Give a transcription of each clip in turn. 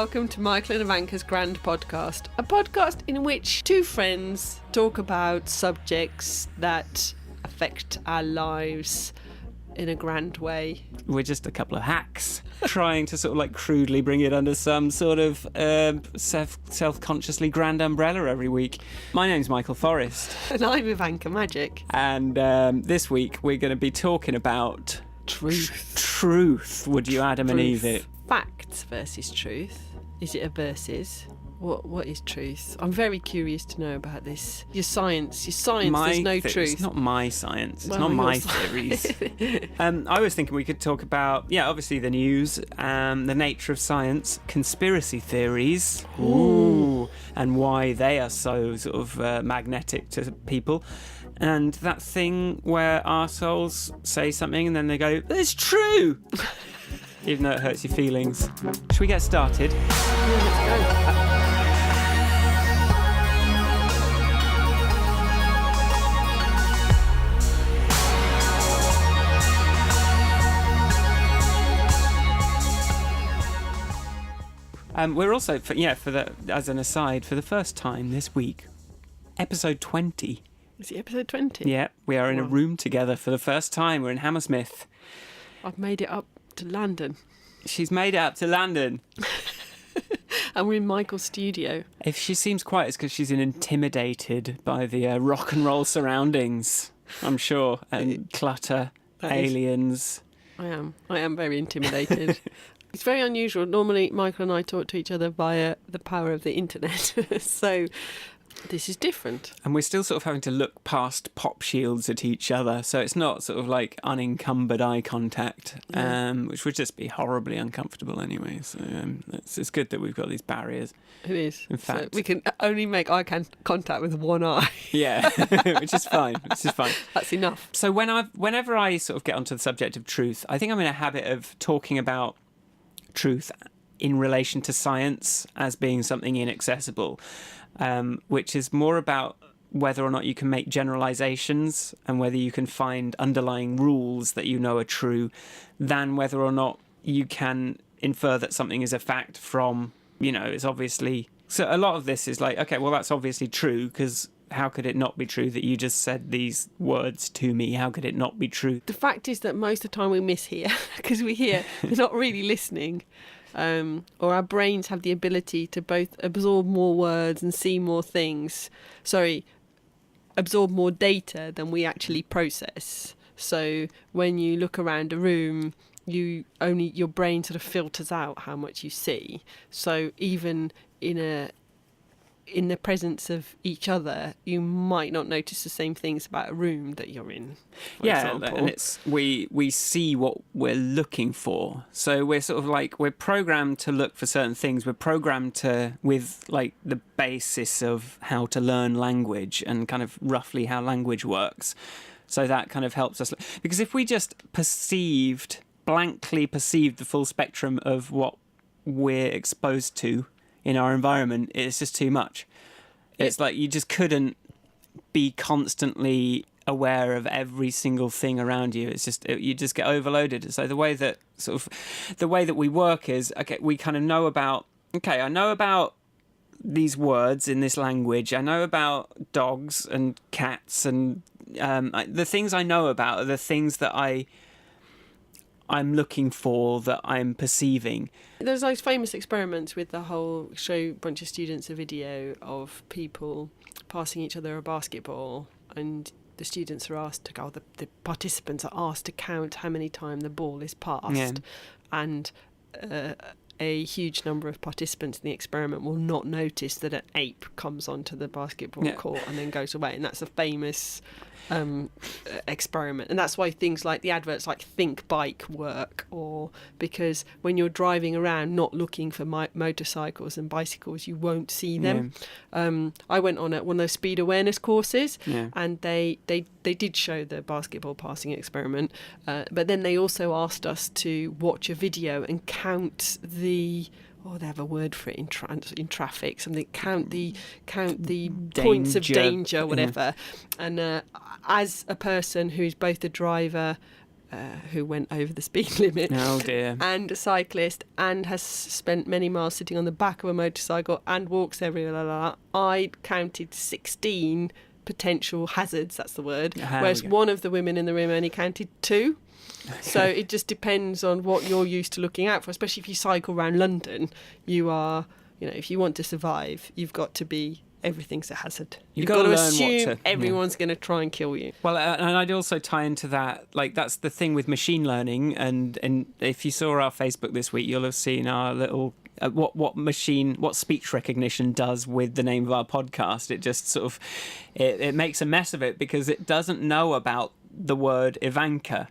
welcome to Michael and Ivanka's Grand Podcast, a podcast in which two friends talk about subjects that affect our lives in a grand way. We're just a couple of hacks trying to sort of like crudely bring it under some sort of self-consciously grand umbrella every week. My name's Michael Forrest. And I'm Ivanka Magic. And this week we're going to be talking about... Truth. Would you Adam and Eve it? Facts versus truth. Is it a versus? What is truth? I'm very curious to know about this. Your science, there's no truth. It's not my science. It's not my theories. I was thinking we could talk about, obviously the news, the nature of science, conspiracy theories, and why they are so sort of magnetic to people. And that thing where arseholes say something and then they go, "It's true!" Even though it hurts your feelings. Should we get started? Yeah, let's go. We're also, as an aside, for the first time this week, episode 20. Is it episode 20? Yeah, we are in a room together for the first time. We're in Hammersmith. I've made it up to London. She's made it up to London. And we're in Michael's studio. If she seems quiet, it's because she's intimidated by the rock and roll surroundings, I'm sure, and clutter, aliens. I am very intimidated. It's very unusual. Normally, Michael and I talk to each other via the power of the internet. So this is different. And we're still sort of having to look past pop shields at each other. So it's not sort of like unencumbered eye contact, which would just be horribly uncomfortable anyway. So it's good that we've got these barriers. It is. In fact, so we can only make eye contact with one eye. Yeah, which is fine. That's enough. So whenever I sort of get onto the subject of truth, I think I'm in a habit of talking about truth in relation to science as being something inaccessible. Which is more about whether or not you can make generalizations and whether you can find underlying rules that you know are true, than whether or not you can infer that something is a fact from, it's obviously... So a lot of this is like, okay, well, that's obviously true, because how could it not be true that you just said these words to me? How could it not be true? The fact is that most of the time we mishear, because we're not really listening. Or our brains have the ability to both absorb more words and see more things. Absorb more data than we actually process. So when you look around a room, your brain sort of filters out how much you see. So even in the presence of each other, you might not notice the same things about a room that you're in. For example. And it's we see what we're looking for. So we're sort of like, we're programmed to look for certain things. We're programmed to, with like the basis of how to learn language and kind of roughly how language works. So that kind of helps us. Because if we just blankly perceived the full spectrum of what we're exposed to in our environment, it's just too much. It's like you just couldn't be constantly aware of every single thing around you. It's just, you just get overloaded. So the way that we work is, okay, we kind of know about, I know about these words in this language. I know about dogs and cats, and the things I know about are the things that I'm looking for, that I'm perceiving. There's those famous experiments with the whole show a bunch of students a video of people passing each other a basketball, and the students are asked to go, the participants are asked to count how many times the ball is passed, and a huge number of participants in the experiment will not notice that an ape comes onto the basketball court and then goes away, and that's a famous experiment. And that's why things like the adverts like Think Bike work, or because when you're driving around not looking for motorcycles and bicycles, you won't see them. I went on one of those speed awareness courses, and they did show the basketball passing experiment, but then they also asked us to watch a video and count they have a word for it in traffic, something, count the points of danger, whatever. And as a person who's both a driver who went over the speed limit. Oh dear. And a cyclist, and has spent many miles sitting on the back of a motorcycle and walks everywhere. I counted 16 potential hazards, that's the word, whereas one of the women in the room only counted 2. So it just depends on what you're used to looking out for, especially if you cycle around London. You are, if you want to survive, you've got to be, everything's a hazard. You've got to assume everyone's going to try and kill you. Well, and I'd also tie into that, like, that's the thing with machine learning. And if you saw our Facebook this week, you'll have seen our little what speech recognition does with the name of our podcast. It just sort of it makes a mess of it because it doesn't know about the word Ivanka.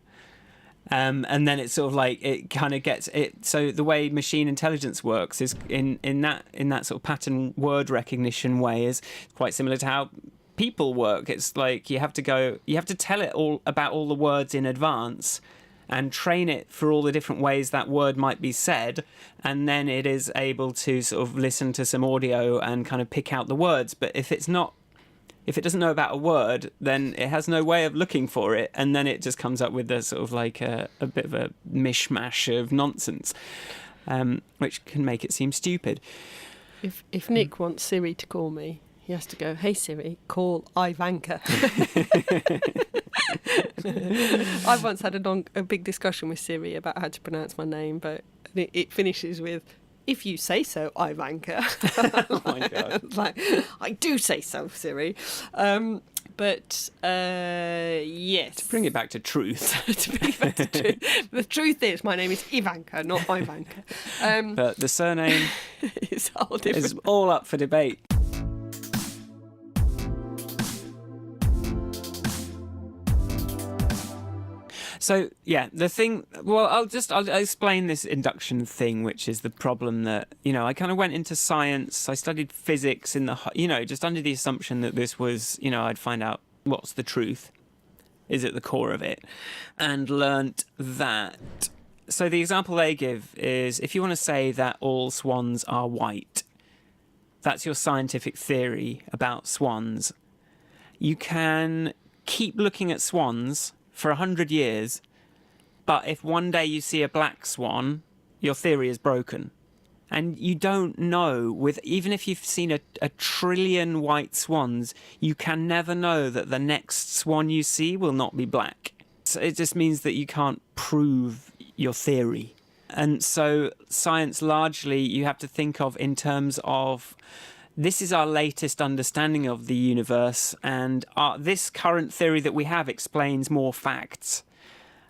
And then it's sort of like it kind of gets it. So the way machine intelligence works is in that sort of pattern word recognition way is quite similar to how people work. It's like you have to tell it all about all the words in advance and train it for all the different ways that word might be said, and then it is able to sort of listen to some audio and kind of pick out the words. But if it doesn't know about a word, then it has no way of looking for it, and then it just comes up with a sort of like a bit of a mishmash of nonsense, which can make it seem stupid. If Nick wants Siri to call me, he has to go, "Hey Siri, call Ivanka." I've once had a big discussion with Siri about how to pronounce my name, but it finishes with, "If you say so, Ivanka." Oh my God. Like, I do say so, Siri. But yes. To bring it back to truth. The truth is, my name is Ivanka, not Ivanka. But the surname is all different. is all up for debate. So, yeah, the thing... Well, I'll explain this induction thing, which is the problem that, I kind of went into science. I studied physics just under the assumption that this was, I'd find out what's the truth is at the core of it, and learnt that... So the example they give is if you want to say that all swans are white, that's your scientific theory about swans. You can keep looking at swans for 100 years, but if one day you see a black swan, your theory is broken. And you don't know, even if you've seen a trillion white swans, you can never know that the next swan you see will not be black. So it just means that you can't prove your theory. And so science largely you have to think of in terms of, this is our latest understanding of the universe, and this current theory that we have explains more facts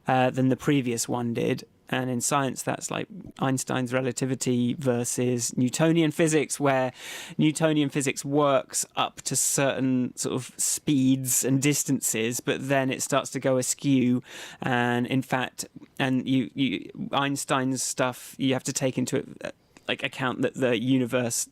than the previous one did. And in science, that's like Einstein's relativity versus Newtonian physics, where Newtonian physics works up to certain sort of speeds and distances, but then it starts to go askew. And in fact, Einstein's stuff, you have to take into account that the universe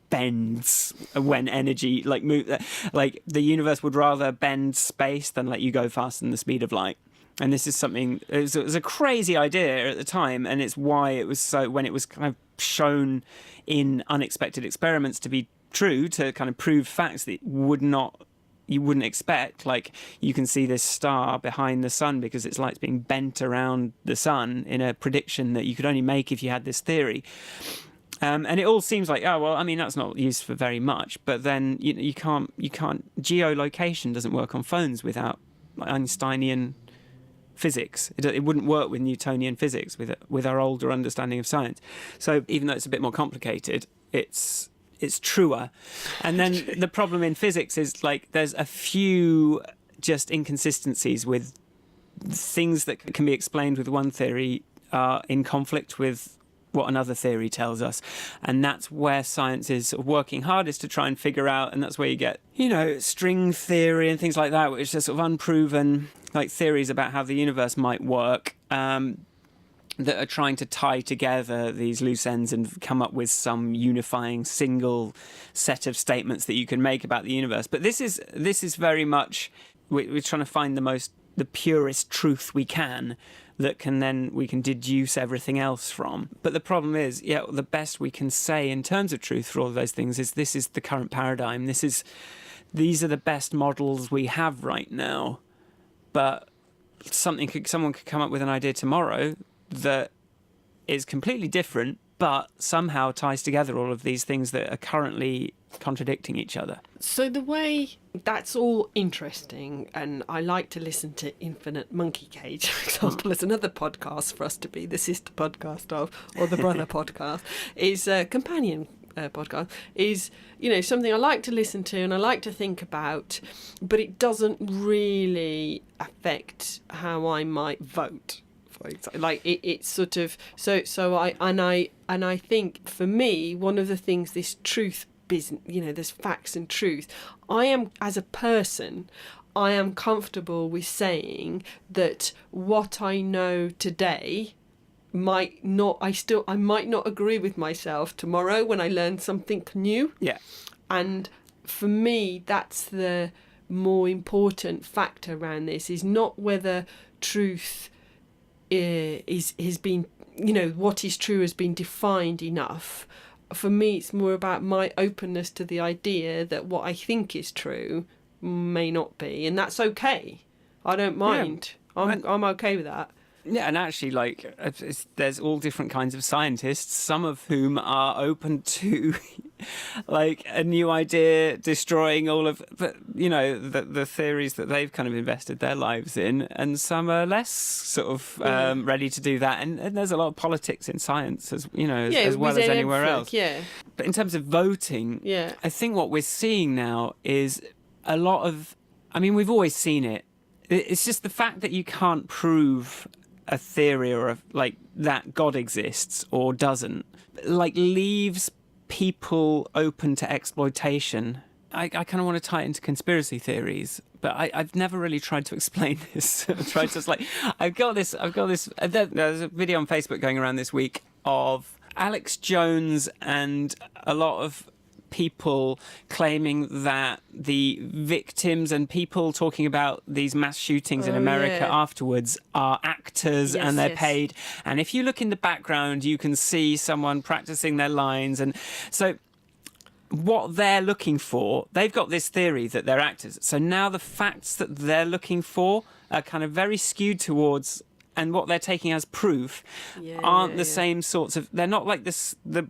bends when energy the universe would rather bend space than let you go faster than the speed of light. And this is something, it was a crazy idea at the time, and it's why it was so, when it was kind of shown in unexpected experiments to be true, to kind of prove facts that you wouldn't expect. Like, you can see this star behind the sun because its light's being bent around the sun in a prediction that you could only make if you had this theory. And it all seems like, oh, well, I mean, that's not used for very much. But then you can't, geolocation doesn't work on phones without Einsteinian physics. It wouldn't work with Newtonian physics with our older understanding of science. So even though it's a bit more complicated, it's truer. And then the problem in physics is, like, there's a few just inconsistencies with things that can be explained with one theory are in conflict with what another theory tells us. And that's where science is sort of working hardest to try and figure out, and that's where you get, string theory and things like that, which are sort of unproven, like, theories about how the universe might work, that are trying to tie together these loose ends and come up with some unifying single set of statements that you can make about the universe. But this is very much, we're trying to find the purest truth we can, that we can deduce everything else from. But the problem is, the best we can say in terms of truth for all of those things is this is the current paradigm. These are the best models we have right now. But someone could come up with an idea tomorrow that is completely different, but somehow ties together all of these things that are currently contradicting each other. So the way that's all interesting, and I like to listen to Infinite Monkey Cage, for example, as another podcast for us to be the sister podcast of, or the brother podcast, is a companion podcast, is, you know, something I like to listen to and I like to think about, but it doesn't really affect how I might vote. Like it's sort of I think for me, one of the things, this truth business, you know, there's facts and truth. I am, as a person, I am comfortable with saying that what I know today might not agree with myself tomorrow when I learn something new. Yeah. And for me, that's the more important factor around this, is not whether truth has been, you know, what is true has been defined enough. For me, it's more about my openness to the idea that what I think is true may not be, and that's okay. I don't mind. Yeah. I'm okay with that. Yeah, and actually, like, there's all different kinds of scientists, some of whom are open to, like, a new idea destroying all of the, you know, the theories that they've kind of invested their lives in, and some are less sort of ready to do that. And there's a lot of politics in science, as you know, as well as anywhere else. Yeah. But in terms of voting, I think what we're seeing now is a lot of, I mean, we've always seen it. It's just the fact that you can't prove a theory or like that God exists or doesn't, like, leaves people open to exploitation. I kind of want to tie it into conspiracy theories, but I've never really tried to explain this. Tried to, like, I've got this. There's a video on Facebook going around this week of Alex Jones and a lot of people claiming that the victims and people talking about these mass shootings in America afterwards are actors, and they're paid. And if you look in the background, you can see someone practicing their lines. And so what they're looking for, they've got this theory that they're actors. So now the facts that they're looking for are kind of very skewed towards, and what they're taking as proof aren't the same sorts of, they're not like this, the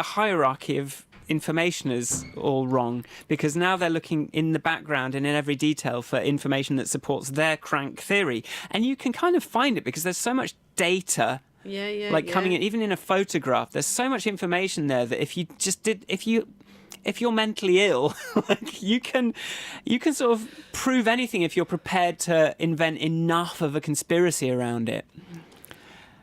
hierarchy of information is all wrong, because now they're looking in the background and in every detail for information that supports their crank theory. And you can kind of find it because there's so much data coming in, even in a photograph. There's so much information there that if you're mentally ill, like, you can sort of prove anything if you're prepared to invent enough of a conspiracy around it.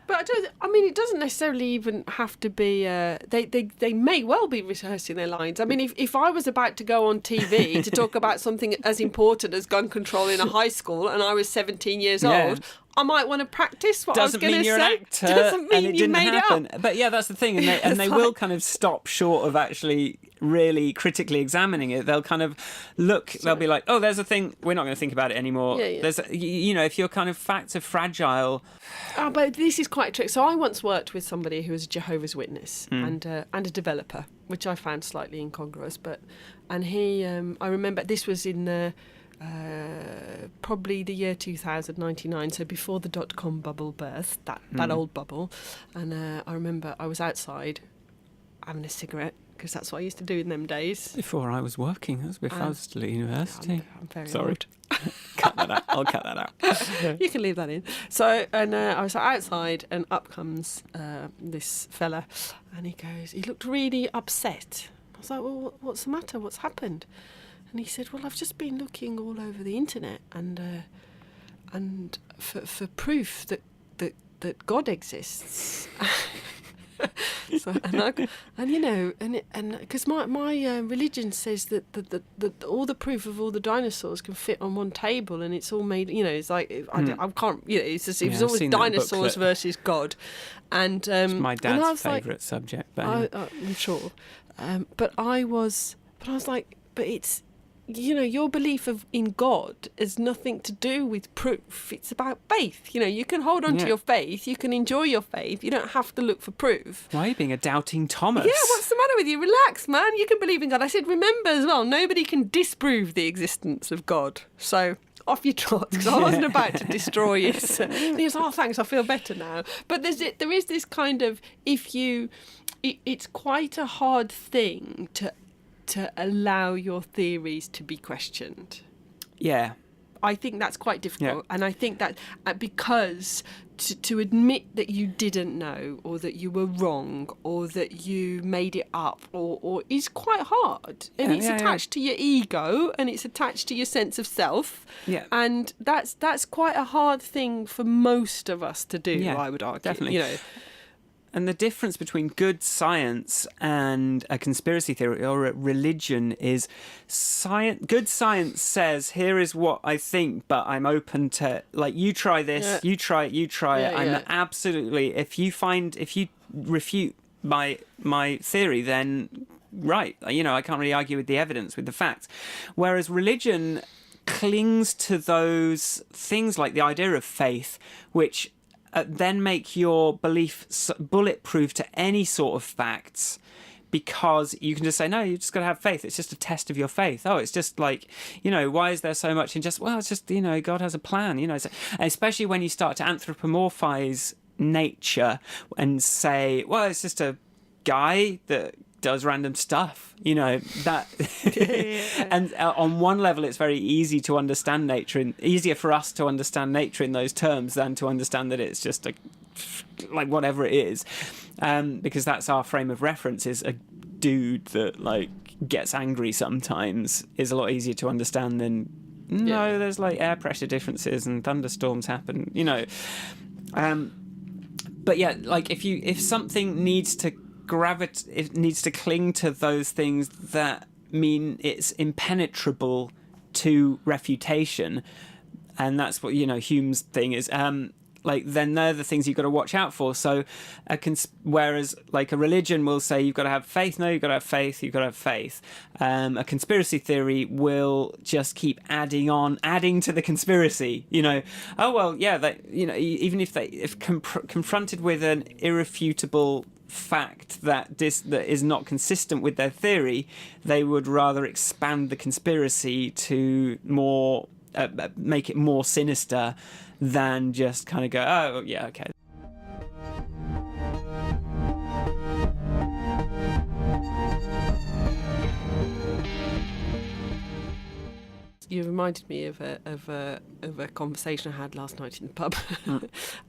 But it doesn't necessarily even have to be. They may well be rehearsing their lines. I mean, if I was about to go on TV to talk about something as important as gun control in a high school, and I was 17 years old, I might want to practice what I was going to say. Doesn't mean you're an actor, doesn't mean and it didn't happen. But yeah, that's the thing, and they will kind of stop short of actually really critically examining it. They'll kind of look. They'll be like, "Oh, there's a thing. We're not going to think about it anymore." There's, you know, if your kind of facts are fragile. Oh, but this is quite tricky. So I once worked with somebody who was a Jehovah's Witness and a developer, which I found slightly incongruous. And he, I remember this was in probably the year 2099, so before the dot-com bubble burst, that old bubble. And I remember I was outside having a cigarette, because that's what I used to do in them days. Before I was working, that was before I was still at university. I'm very Sorry. old. Cut that out. I'll cut that out. You can leave that in. So, and I was outside, and up comes this fella, and he looked really upset. I was like, well, what's the matter? What's happened? And he said, well, I've just been looking all over the internet and for proof that God exists. So, and because my religion says that all the proof of all the dinosaurs can fit on one table, and it's all made, you know, it's like I can't, you know, it's just, it was always dinosaurs versus God, and it's my dad's favourite subject. But I'm sure, but I was like, but it's, you know, your belief in God has nothing to do with proof. It's about faith. You know, you can hold on to your faith. You can enjoy your faith. You don't have to look for proof. Why are you being a doubting Thomas? Yeah, what's the matter with you? Relax, man. You can believe in God. I said, remember as well, nobody can disprove the existence of God. So off your trot, because I wasn't about to destroy you. So he was, oh, thanks, I feel better now. But there is this kind of, it's quite a hard thing to allow your theories to be questioned. Yeah. I think that's quite difficult. And I think that because to admit that you didn't know, or that you were wrong, or that you made it up, or is quite hard. And it's attached to your ego, and it's attached to your sense of self. Yeah. And that's quite a hard thing for most of us to do, I would argue. Definitely. You know. And the difference between good science and a conspiracy theory or a religion is good science says, here is what I think, but I'm open to, like, you try this, you try it. I'm absolutely, if you refute my theory, then right, you know, I can't really argue with the evidence, with the facts. Whereas religion clings to those things like the idea of faith, which then make your belief bulletproof to any sort of facts, because you can just say, no, you just got to have faith. It's just a test of your faith. Oh, it's just like, you know, why is there so much in just, well, it's just, you know, God has a plan, you know. So, and especially when you start to anthropomorphize nature and say, well, it's just a guy that does random stuff, you know, that and on one level it's very easy to understand nature, and easier for us to understand nature in those terms than to understand that it's just like whatever it is, because that's our frame of reference. Is a dude that like gets angry sometimes is a lot easier to understand than there's like air pressure differences and thunderstorms happen, you know. But yeah, like if something needs to it needs to cling to those things that mean it's impenetrable to refutation, and that's what, you know, Hume's thing is, like, then they're the things you've got to watch out for. So whereas like a religion will say you've got to have faith, you've got to have faith, a conspiracy theory will just keep adding to the conspiracy, you know. Oh well, yeah, that, you know, even if confronted with an irrefutable fact that is not consistent with their theory, they would rather expand the conspiracy to more make it more sinister than just kind of go, oh yeah, okay. You reminded me of a conversation I had last night in the pub,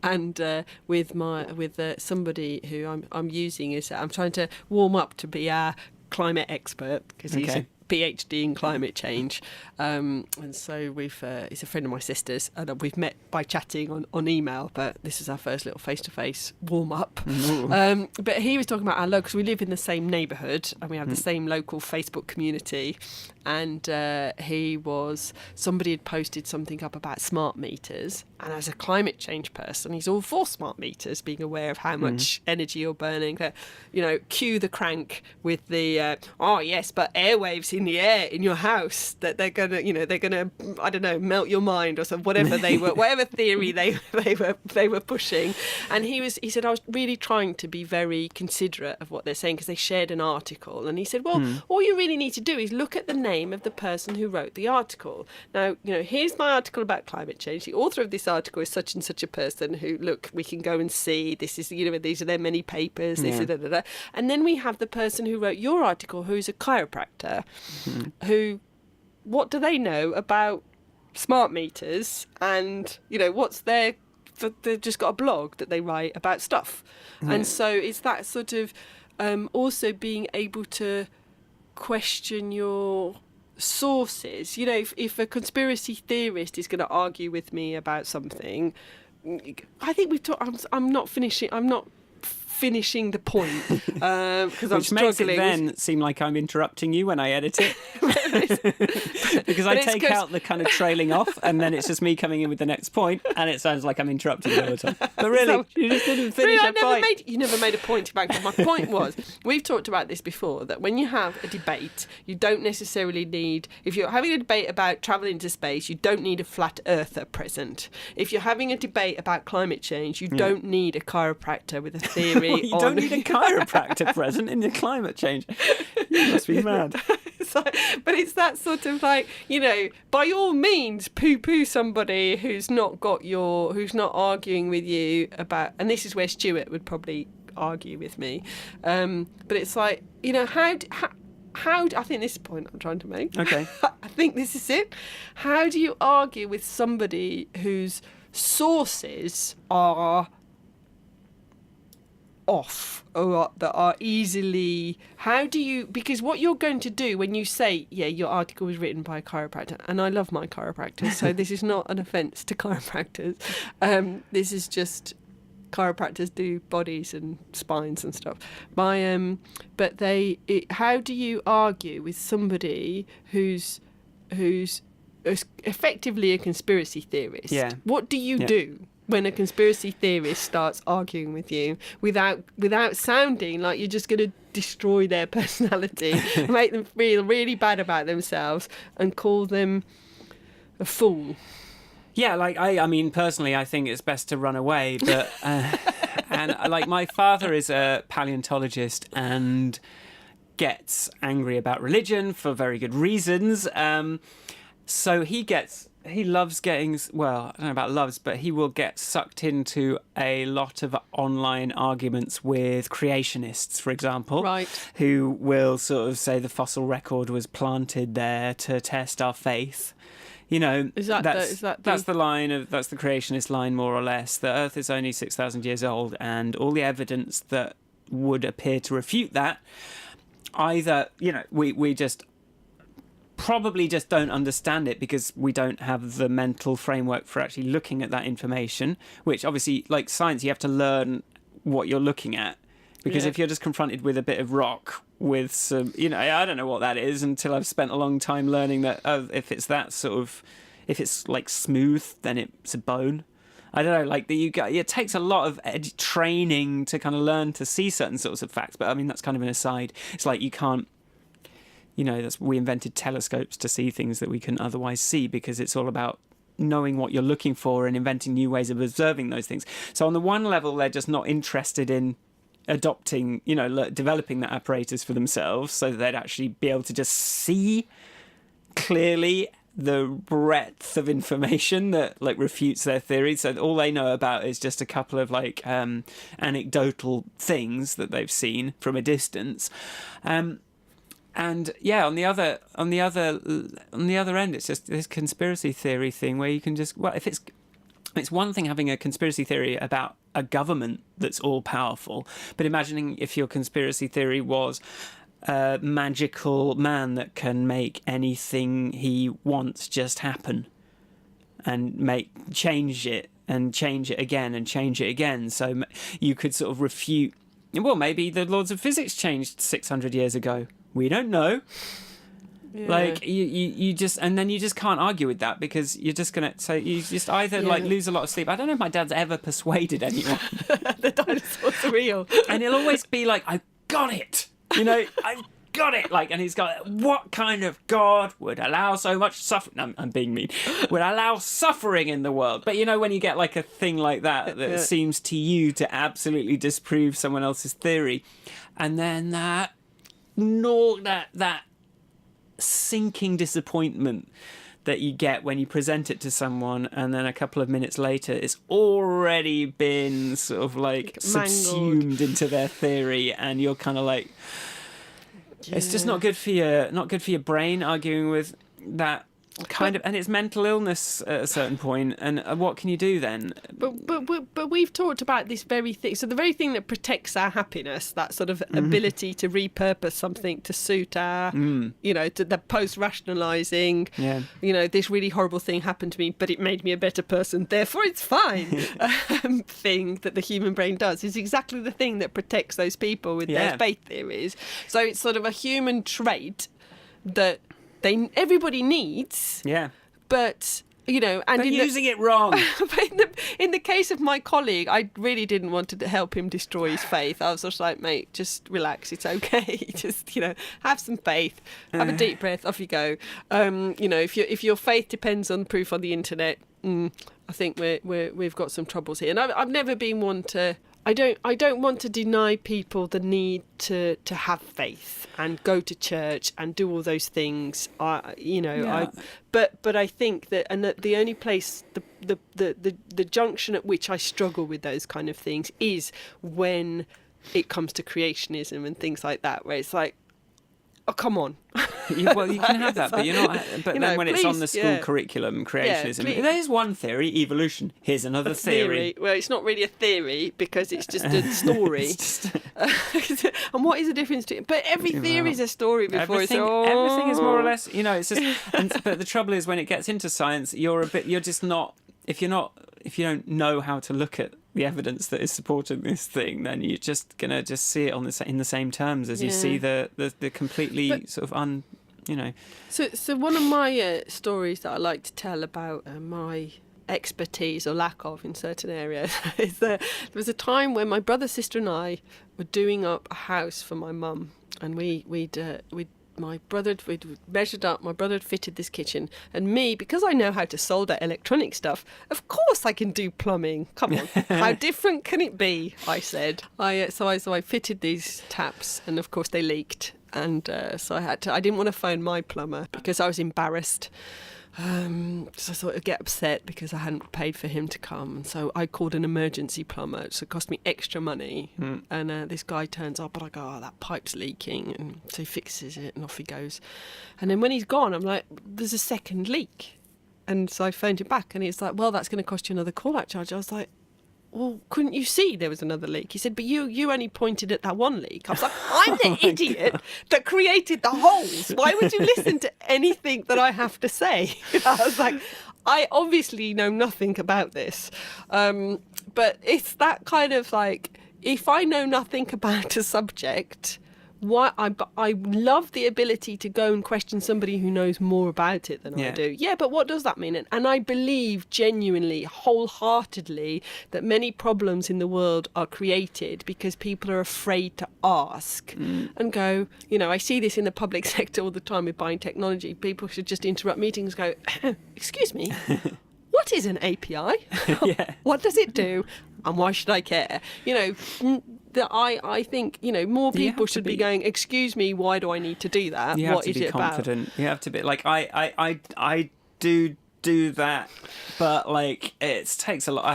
and with somebody who I'm using as I'm trying to warm up to be our climate expert, because he's a PhD in climate change, and so he's a friend of my sister's, and we've met by chatting on email, but this is our first little face-to-face warm-up. But he was talking about our local, because we live in the same neighbourhood and we have the same local Facebook community, and somebody had posted something up about smart meters, and as a climate change person, he's all for smart meters, being aware of how much energy you're burning. You know, cue the crank with the oh yes, but airwaves in the air in your house, that they're gonna I don't know, melt your mind or something, whatever theory they were pushing. And he said, I was really trying to be very considerate of what they're saying, because they shared an article, and he said, well, all you really need to do is look at the name of the person who wrote the article. Now, you know, here's my article about climate change. The author of this article is such and such a person who, look, we can go and see, this is, you know, these are their many papers, this is and then we have the person who wrote your article, who's a chiropractor, who, what do they know about smart meters? And, you know, they've just got a blog that they write about stuff. And so it's that sort of also being able to question your sources. You know, if a conspiracy theorist is going to argue with me about something, I think we've talked. I'm not finishing the point, because I'm struggling. Which makes it then seem like I'm interrupting you when I edit it. Because I take out the kind of trailing off, and then it's just me coming in with the next point, and it sounds like I'm interrupting you all the time. But really, you just didn't finish a point. You never made a point about it. My point was, we've talked about this before, that when you have a debate, you don't necessarily need, if you're having a debate about travelling into space, you don't need a flat earther present. If you're having a debate about climate change, you don't need a chiropractor with a theory. You don't need a chiropractor present in your climate change. You must be mad. But it's that sort of like, by all means, poo-poo somebody who's not arguing with you about, and this is where Stuart would probably argue with me. But it's like, how I think this is the point I'm trying to make. Okay. I think this is it. How do you argue with somebody whose sources are off or that are easily, because what you're going to do when you say, your article was written by a chiropractor, and I love my chiropractors, so this is not an offence to chiropractors, this is just chiropractors do bodies and spines and stuff. But how do you argue with somebody who's effectively a conspiracy theorist? Yeah. What do you do when a conspiracy theorist starts arguing with you without sounding like you're just going to destroy their personality, make them feel really bad about themselves, and call them a fool? Yeah, like I mean, personally, I think it's best to run away. But and like my father is a paleontologist and gets angry about religion for very good reasons. So he loves getting, well, I don't know about loves, but he will get sucked into a lot of online arguments with creationists, for example, right, who will sort of say the fossil record was planted there to test our faith. That's the creationist line, more or less. The Earth is only 6,000 years old, and all the evidence that would appear to refute that, either, we just probably just don't understand it because we don't have the mental framework for actually looking at that information, which obviously, like science, you have to learn what you're looking at. Because if you're just confronted with a bit of rock with some, I don't know what that is until I've spent a long time learning that if it's like smooth, then it's a bone. I don't know, like it takes a lot of training to kind of learn to see certain sorts of facts. But I mean, that's kind of an aside. It's like you can't, we invented telescopes to see things that we couldn't otherwise see because it's all about knowing what you're looking for and inventing new ways of observing those things. So on the one level, they're just not interested in adopting, developing that apparatus for themselves so that they'd actually be able to just see clearly the breadth of information that like refutes their theory. So all they know about is just a couple of like anecdotal things that they've seen from a distance. And yeah, on the other end, it's just this conspiracy theory thing where you can just, well, if it's one thing having a conspiracy theory about a government that's all powerful, but imagining if your conspiracy theory was a magical man that can make anything he wants just happen and change it again and change it again. So you could sort of refute, well, maybe the laws of physics changed 600 years ago. We don't know. Yeah. Like you just can't argue with that because you're just gonna you just either like lose a lot of sleep. I don't know if my dad's ever persuaded anyone the dinosaurs are real, and he'll always be like, "I've got it," I've got it. Like, and he's got, what kind of God would allow so much suffering? I'm being mean. Would allow suffering in the world? But when you get like a thing like that seems to you to absolutely disprove someone else's theory, and then that sinking disappointment that you get when you present it to someone and then a couple of minutes later it's already been sort of like subsumed into their theory, and you're kind of like, it's just not good for your brain arguing with that kind of, and it's mental illness at a certain point, and what can you do then? But we've talked about this very thing. So the very thing that protects our happiness, that sort of ability to repurpose something to suit our, to the post-rationalising, this really horrible thing happened to me, but it made me a better person, therefore it's fine, thing that the human brain does is exactly the thing that protects those people with their faith theories. So it's sort of a human trait that everybody needs, but and they're using it wrong. But in the case of my colleague, I really didn't want to help him destroy his faith. I was just like, mate, just relax, it's okay. Just have some faith, have a deep breath, off you go. If your faith depends on proof on the internet, I think we've got some troubles here. And I've never been one to I don't want to deny people the need to have faith and go to church and do all those things. But I think that, and that the only place, the junction at which I struggle with those kind of things is when it comes to creationism and things like that, where it's like, oh, come on. Well, you can have that, but you're not. But then when it's on the school yeah. curriculum, creationism, please. there's one theory, evolution. Here's another theory. Well, it's not really a theory because it's just a story. And what is the difference to it? But every theory is a story before it's everything is more or less, it's just. But the trouble is, when it gets into science, you're just not. If you don't know how to look at the evidence that is supporting this thing, then you're just gonna just see it in the same terms as you see the completely sort of So one of my stories that I like to tell about my expertise or lack of in certain areas is that there was a time when my brother, sister, and I were doing up a house for my mum, and we'd measured up, my brother had fitted this kitchen, and me, because I know how to solder electronic stuff, of course I can do plumbing. Come on, how different can it be? I said. So I fitted these taps, and of course they leaked, and so I didn't want to phone my plumber because I was embarrassed. So I thought I'd get upset because I hadn't paid for him to come, and so I called an emergency plumber. So it cost me extra money, and this guy turns up, and I go, "Oh, that pipe's leaking," and so he fixes it, and off he goes. And then when he's gone, I'm like, "There's a second leak," and so I phoned him back, and he's like, "Well, that's going to cost you another call-out charge." I was like, "Well, couldn't you see there was another leak?" He said, "But you only pointed at that one leak." I was like, "I'm the idiot that created the holes. Why would you listen to anything that I have to say?" I was like, I obviously know nothing about this. But it's that kind of like, if I know nothing about a subject, I love the ability to go and question somebody who knows more about it than I do. Yeah, but what does that mean? And I believe genuinely, wholeheartedly, that many problems in the world are created because people are afraid to ask and go, I see this in the public sector all the time with buying technology. People should just interrupt meetings and go, "Excuse me, what is an API? What does it do? And why should I care?" I think more people should be going, "Excuse me, why do I need to do that? What is it about?" You have to be confident. You have to be like, I do that, but like it takes a lot.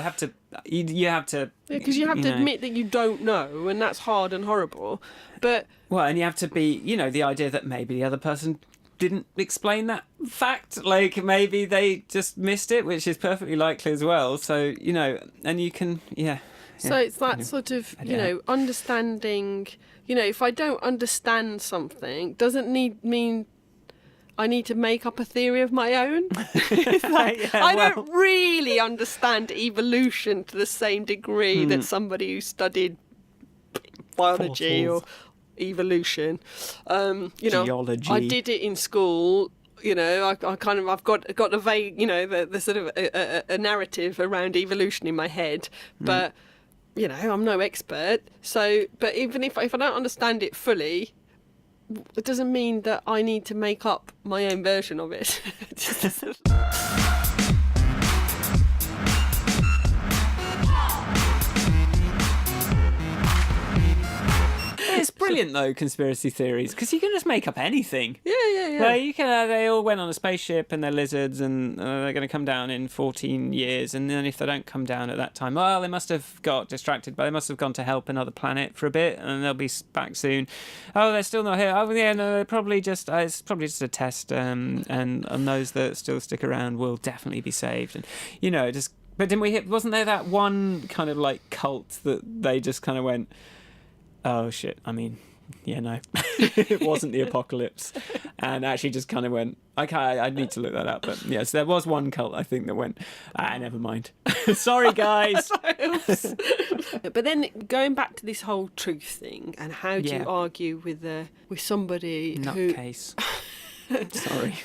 You have to because you have to admit that you don't know, and that's hard and horrible. But and you have to be the idea that maybe the other person didn't explain that fact, like maybe they just missed it, which is perfectly likely as well. So and you can So it's that sort of, understanding, if I don't understand something, doesn't mean I need to make up a theory of my own. It's like, I don't really understand evolution to the same degree that somebody who studied biology or evolution. Geology. I did it in school. I've got a vague, the sort of a narrative around evolution in my head, but I'm no expert. So, but even if I don't understand it fully, it doesn't mean that I need to make up my own version of it. It's brilliant though, conspiracy theories, because you can just make up anything. Yeah. Like you can. They all went on a spaceship and they're lizards, and they're going to come down in 14 years. And then if they don't come down at that time, well, they must have got distracted, but they must have gone to help another planet for a bit, and they'll be back soon. Oh, they're still not here. Oh, yeah, no, they're probably just it's probably just a test. And those that still stick around will definitely be saved. And just. But wasn't there that one kind of like cult that they just kind of went, "Oh shit, I mean, no, it wasn't the apocalypse," and actually just kind of went, "Okay, I need to look that up." But yes, there was one cult I think that went, never mind. Sorry, guys. But then going back to this whole truth thing, and how do you argue with somebody nutcase? Sorry.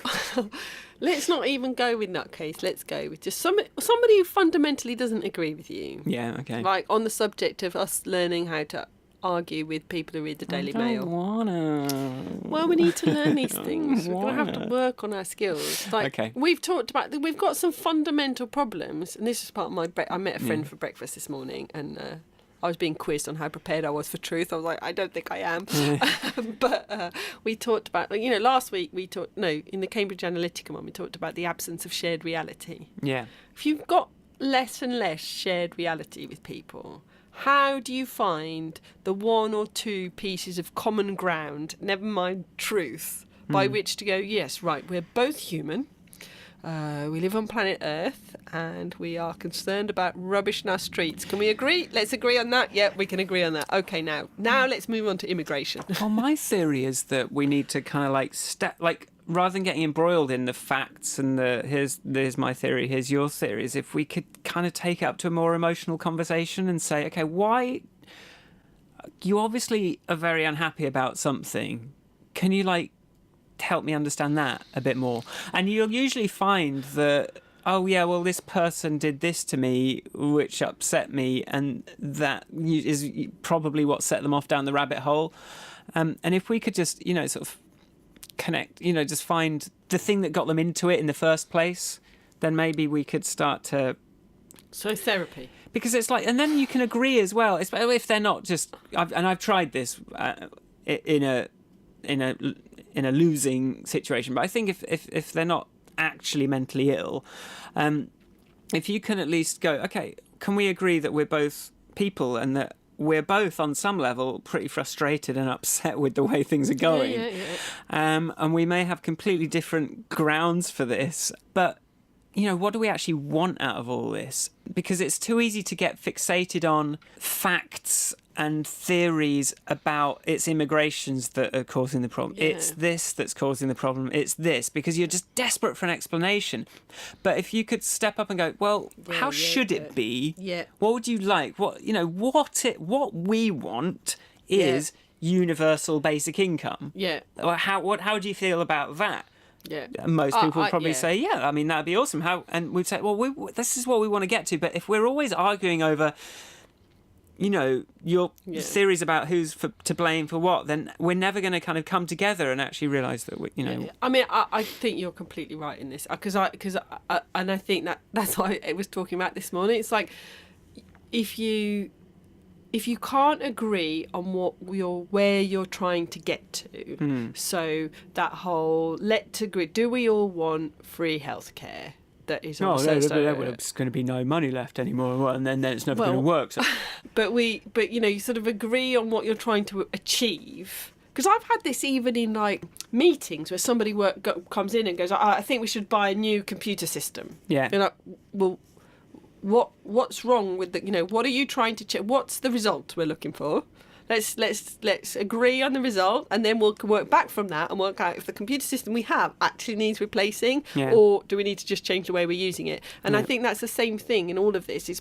Let's not even go with nutcase. Let's go with just somebody who fundamentally doesn't agree with you. Yeah. Okay. Like on the subject of us learning how to argue with people who read the Daily Mail. Well, we need to learn these things. We're going to have to work on our skills. Like, we've talked about, we've got some fundamental problems, and this is part of I met a friend for breakfast this morning, and I was being quizzed on how prepared I was for truth. I was like, I don't think I am. But we talked about, last week in the Cambridge Analytica one, we talked about the absence of shared reality. Yeah. If you've got less and less shared reality with people, how do you find the one or two pieces of common ground, never mind truth, by which to go, yes, right, we're both human. We live on planet Earth and we are concerned about rubbish in our streets. Can we agree? Let's agree on that. Yeah, we can agree on that. Okay, now let's move on to immigration. Well, my theory is that we need to kind of rather than getting embroiled in the facts and here's my theory, here's your theories, if we could kind of take it up to a more emotional conversation and say, okay, why you obviously are very unhappy about something. Can you help me understand that a bit more? And you'll usually find that, oh yeah, well, this person did this to me which upset me, and that is probably what set them off down the rabbit hole. And if we could just sort of connect, just find the thing that got them into it in the first place, then maybe we could start to... So therapy. Because it's and then you can agree as well, if they're not just... I've tried this in a losing situation, but I think if they're not actually mentally ill, if you can at least go, okay, can we agree that we're both people and that we're both on some level pretty frustrated and upset with the way things are going, and we may have completely different grounds for this, but what do we actually want out of all this? Because it's too easy to get fixated on facts and theories about it's immigrations that are causing the problem. Yeah. It's this that's causing the problem. It's this, because you're just desperate for an explanation. But if you could step up and go, well, how should it be? Yeah. What would you like? What we want is universal basic income. Yeah. How do you feel about that? Yeah. Most people would probably say, yeah, I mean, that'd be awesome. And we'd say, well, this is what we want to get to. But if we're always arguing over, your theories about who's to blame for what, then we're never going to kind of come together and actually realise that I mean, I think you're completely right in this, because I think that's what I was talking about this morning. It's like, if you can't agree on where you're trying to get to, so that whole let's agree, do we all want free healthcare? That is there's going to be no money left anymore, and then it's never going to work. So. But you sort of agree on what you're trying to achieve. Because I've had this even in meetings where somebody comes in and goes, I think we should buy a new computer system. Yeah. You're like, well, what's wrong with what are you trying to check? What's the result we're looking for? Let's agree on the result, and then we'll work back from that and work out if the computer system we have actually needs replacing, or do we need to just change the way we're using it. And I think that's the same thing in all of this.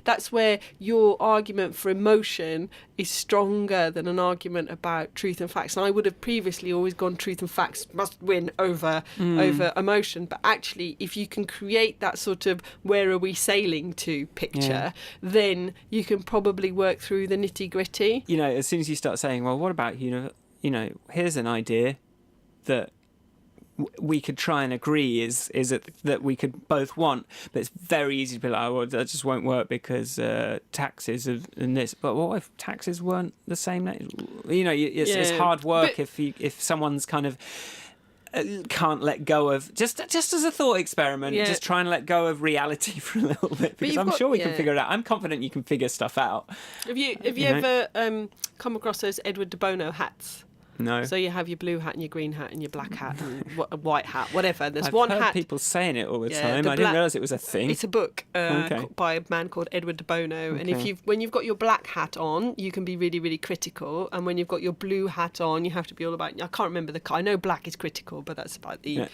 That's where your argument for emotion is stronger than an argument about truth and facts. And I would have previously always gone truth and facts must win over emotion. But actually, if you can create that sort of where are we sailing to picture, then you can probably work through the nitty gritty. As soon as you start saying, well, what about, here's an idea that we could try and agree is that we could both want, but it's very easy to be like, oh, well, that just won't work because taxes and this. But what if taxes weren't the same? It's hard work if someone's kind of can't let go of just as a thought experiment, just try and let go of reality for a little bit, because I'm sure we can figure it out. I'm confident you can figure stuff out. Have you ever come across those Edward de Bono hats? No. So you have your blue hat and your green hat and your black hat and white hat, whatever. There's I've one heard hat. People saying it all the time. I didn't realise it was a thing. It's a book by a man called Edward de Bono. Okay. And when you've got your black hat on, you can be really, really critical. And when you've got your blue hat on, you have to be all about. I can't remember I know black is critical, but that's about the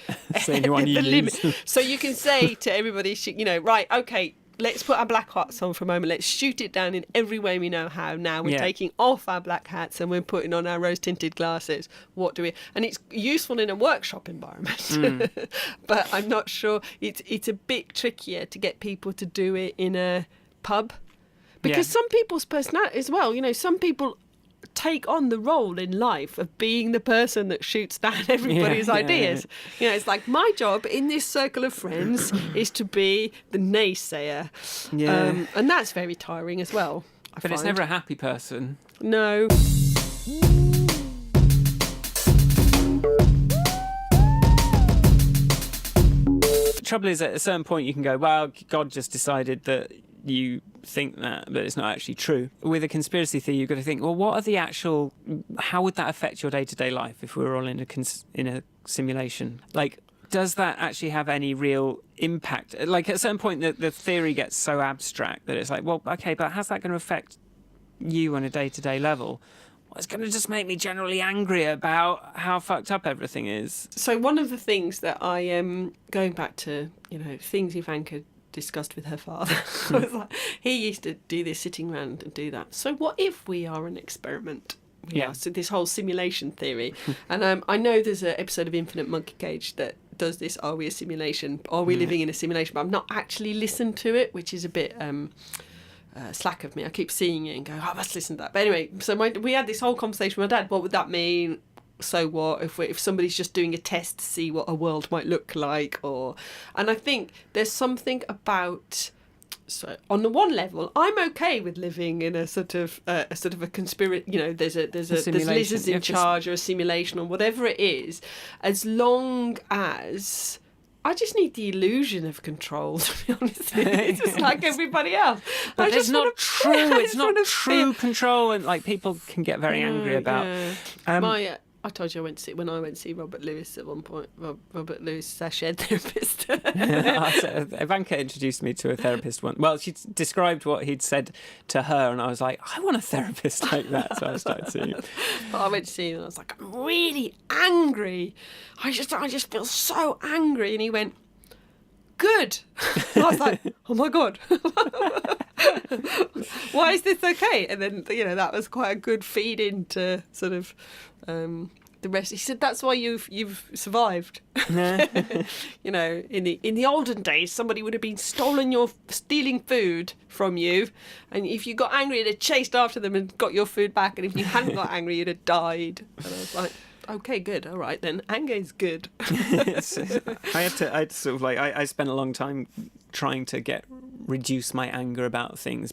limit. So you can say to everybody, right, okay, let's put our black hats on for a moment. Let's shoot it down in every way we know how. Now we're taking off our black hats and we're putting on our rose-tinted glasses. What do we... And it's useful in a workshop environment. But I'm not sure... It's a bit trickier to get people to do it in a pub. Because some people's personality as well, some people take on the role in life of being the person that shoots down everybody's ideas. It's like, my job in this circle of friends is to be the naysayer. And that's very tiring as well. But it's never a happy person. No. The trouble is, at a certain point, you can go, well, God just decided that you think that, but it's not actually true. With a conspiracy theory, you've got to think, well, what are the actual... How would that affect your day-to-day life if we were all in a simulation? Like, does that actually have any real impact? Like, at a certain point, the theory gets so abstract that it's like, well, okay, but how's that going to affect you on a day-to-day level? Well, it's going to just make me generally angry about how fucked up everything is. So one of the things that I am going back to, things Ivanka discussed with her father. I was like, he used to do this, sitting around and do that. So what if we are an experiment? Yeah. So this whole simulation theory. And I know there's an episode of Infinite Monkey Cage that does this. Are we a simulation? Are we living in a simulation? But I've not actually listened to it, which is a bit slack of me. I keep seeing it and go, I must listen to that. But anyway, so we had this whole conversation with my dad. What would that mean? So what if somebody's just doing a test to see what a world might look like? And I think there's something about... So on the one level, I'm okay with living in a sort of a conspiracy. There's lizards in charge or a simulation or whatever it is, as long as I just need the illusion of control. To be honest, it's just like everybody else. But it's not true. It's not true control, and like people can get very angry about. Yeah. I told you when I went to see Robert Lewis at one point. Robert Lewis is our shared therapist. Ivanka introduced me to a therapist once. Well, she described what he'd said to her, and I was like, I want a therapist like that. So I started seeing him. But I went to see him, and I was like, I'm really angry. I just feel so angry. And he went, good. And I was like, oh my God. Why is this okay? And then, that was quite a good feed into sort of the rest. He said, that's why you've survived. In the olden days, somebody would have been stealing food from you. And if you got angry, you'd have chased after them and got your food back. And if you hadn't got angry, you'd have died. And I was like, okay, good. All right, then. Anger is good. I had to sort of like, I spent a long time trying to reduce my anger about things,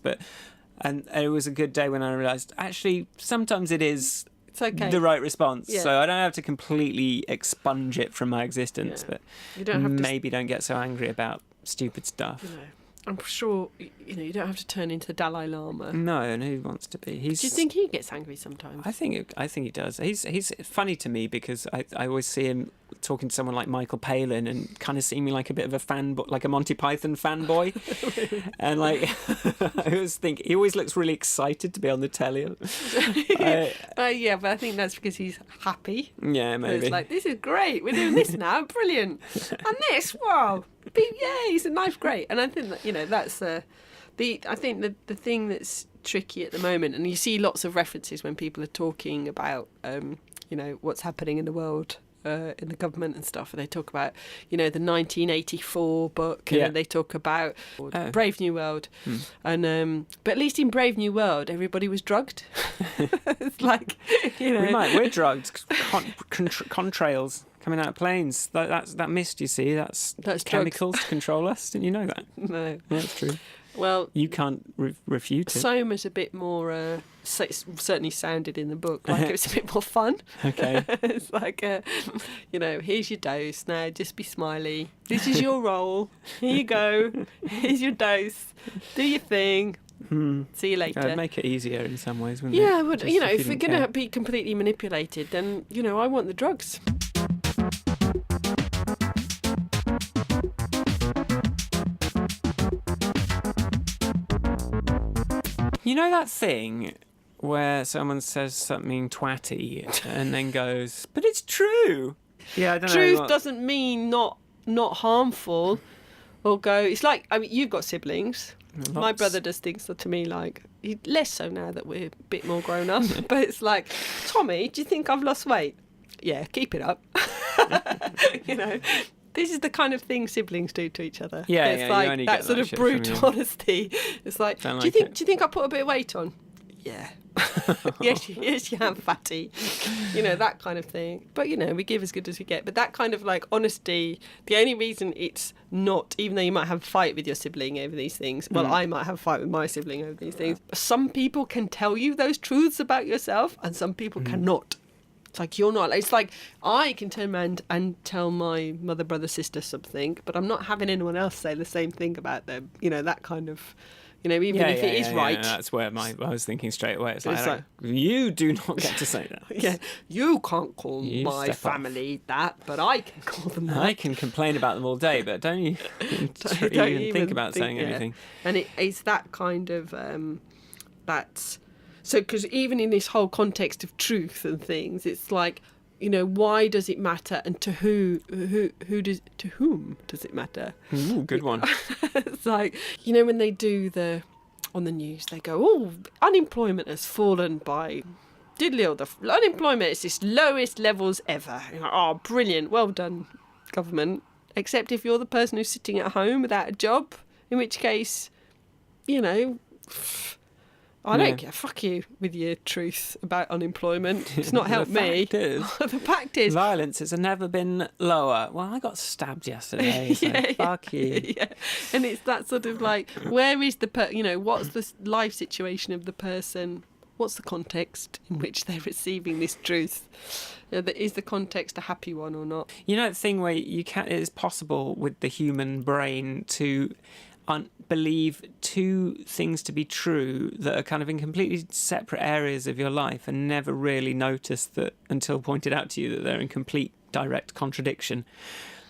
and it was a good day when I realised, actually, sometimes it's okay. The right response. Yeah. So I don't have to completely expunge it from my existence, but you don't get so angry about stupid stuff. I'm sure, you don't have to turn into the Dalai Lama. No, and who wants to be? Do you think he gets angry sometimes? I think he does. He's funny to me because I always see him talking to someone like Michael Palin and kind of seeming like a bit of a fanboy, like a Monty Python fanboy. And like, I always think he always looks really excited to be on the telly. Yeah, but I think that's because he's happy. Yeah, maybe. It's like, this is great. We're doing this now. Brilliant. And this, wow. Yay, it's a nice, great. And I think that, that's I think the thing that's tricky at the moment, and you see lots of references when people are talking about, what's happening in the world, in the government and stuff, and they talk about, the 1984 book, and they talk about Brave New World, and but at least in Brave New World, everybody was drugged. It's like, we're drugged. Contrails coming out of planes. That mist you see, that's chemicals to control us. Didn't you know that? No, yeah, that's true. Well, you can't refute it. Soma's a bit more. It certainly sounded in the book like it was a bit more fun. Okay. It's like, here's your dose. Now just be smiley. This is your role. Here you go. Here's your dose. Do your thing. See you later. It'd make it easier in some ways, wouldn't it? Yeah, but if you're going to be completely manipulated, then I want the drugs. You know that thing where someone says something twatty and then goes, but it's true. Yeah, I don't know. Truth doesn't mean not harmful. Or go, it's like, you've got siblings. Lots. My brother does things to me like, less so now that we're a bit more grown up, but it's like, Tommy, do you think I've lost weight? Yeah, keep it up. This is the kind of thing siblings do to each other. Yeah, it's like you only that get sort that of brutal honesty. It's like, do you think I put a bit of weight on? Yeah. Yes, you have, fatty. That kind of thing. But, we give as good as we get. But that kind of like honesty, the only reason it's not, even though you might have a fight with your sibling over these things, well, I might have a fight with my sibling over these things, some people can tell you those truths about yourself and some people cannot. It's like you're not. It's like I can turn around and tell my mother, brother, sister something, but I'm not having anyone else say the same thing about them. That kind of... even if it is right. That's where I was thinking straight away. It's like, you do not get to say that. Yeah, you can't call my family that, but I can call them that. I can complain about them all day, but don't you even think about saying anything. And it's that kind of, that's... So, because even in this whole context of truth and things, it's like, why does it matter, and to whom does it matter? Ooh, good one. It's like, when they do on the news, they go, oh, unemployment has fallen by diddly, the unemployment is its lowest levels ever. Like, oh, brilliant, well done, government. Except if you're the person who's sitting at home without a job, in which case, I don't care. Fuck you with your truth about unemployment. It's not helped me. The fact is, violence has never been lower. Well, I got stabbed yesterday, so fuck you. Yeah. And it's that sort of like, where is the what's the life situation of the person? What's the context in which they're receiving this truth? Is the context a happy one or not? The thing where it is possible with the human brain to believe two things to be true that are kind of in completely separate areas of your life and never really notice that until pointed out to you that they're in complete direct contradiction.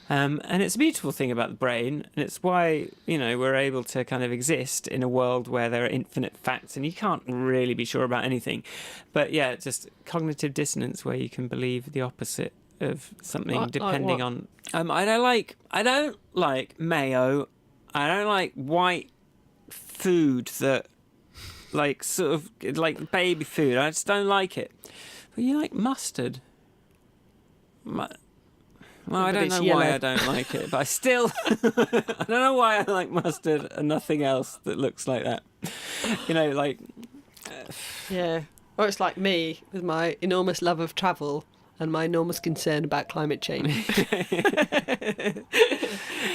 And it's a beautiful thing about the brain, and it's why, we're able to kind of exist in a world where there are infinite facts and you can't really be sure about anything. But yeah, just cognitive dissonance where you can believe the opposite of something depending on... I don't like mayo. I don't like white food that, sort of, like baby food. I just don't like it. But you like mustard? Well, I don't know why I don't like it, but I still... I don't know why I like mustard and nothing else that looks like that. Yeah. Or it's like me, with my enormous love of travel and my enormous concern about climate change.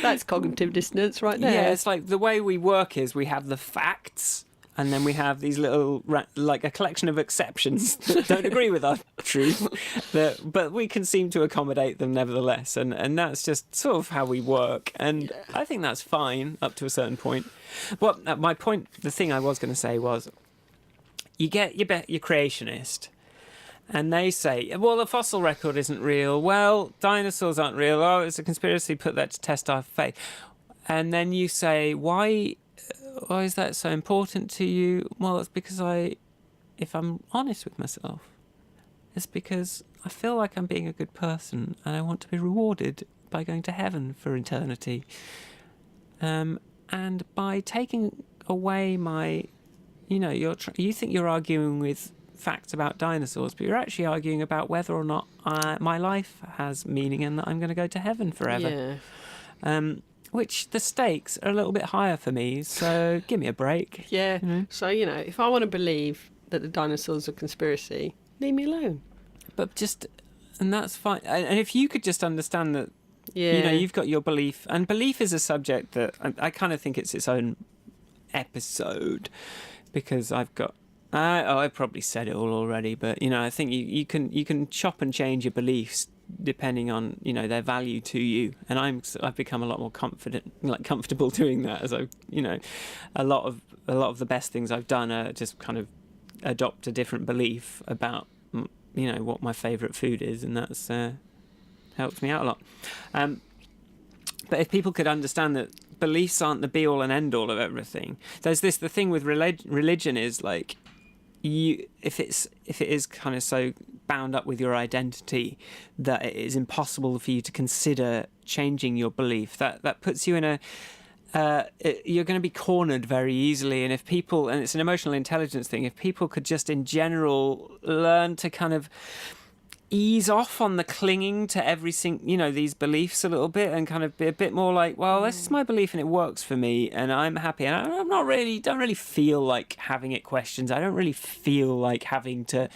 That's cognitive dissonance right there. Yeah, it's like the way we work is we have the facts and then we have these little, like a collection of exceptions that don't agree with our truth, but we can seem to accommodate them nevertheless. And that's just sort of how we work. And I think that's fine up to a certain point. My point, the thing I was going to say was, you get your creationist, and they say, well, the fossil record isn't real. Well, dinosaurs aren't real. Oh, it's a conspiracy, put that to test our faith. And then you say, why is that so important to you? Well, it's because if I'm honest with myself, it's because I feel like I'm being a good person and I want to be rewarded by going to heaven for eternity. And by taking away my, you think you're arguing with facts about dinosaurs, but you're actually arguing about whether or not my life has meaning and that I'm going to go to heaven forever. Yeah. Which the stakes are a little bit higher for me, so give me a break. Yeah. So, if I want to believe that the dinosaurs are a conspiracy, leave me alone. And that's fine. And if you could just understand that, you've got your belief, and belief is a subject that I kind of think it's its own episode, because I've got... I probably said it all already, but I think you can chop and change your beliefs depending on their value to you, and I've become a lot more comfortable doing that as a lot of the best things I've done are just kind of adopt a different belief about what my favourite food is, and that's helped me out a lot. But if people could understand that beliefs aren't the be all and end all of everything, the thing with religion is like, if it is kind of so bound up with your identity that it is impossible for you to consider changing your belief, that puts you in you're going to be cornered very easily. And if people, and it's an emotional intelligence thing, if people could just in general learn to kind of ease off on the clinging to these beliefs a little bit, and kind of be a bit more like, well, this is my belief and it works for me and I'm happy, and don't really feel like having it questioned. I don't really feel like having to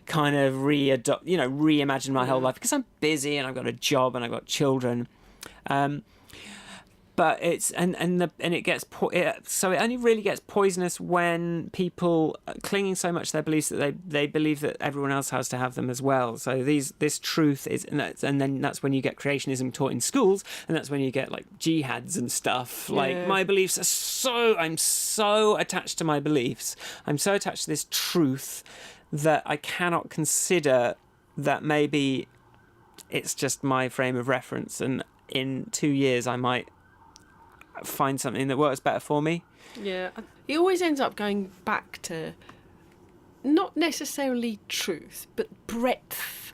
kind of reimagine my whole life, because I'm busy and I've got a job and I've got children. But it's so it only really gets poisonous when people are clinging so much to their beliefs that they believe that everyone else has to have them as well. So this truth is, and then that's when you get creationism taught in schools, and that's when you get like jihads and stuff. Like, my beliefs I'm so attached to my beliefs. I'm so attached to this truth that I cannot consider that maybe it's just my frame of reference, and in 2 years I might find something that works better for me. Yeah, it always ends up going back to not necessarily truth, but breadth.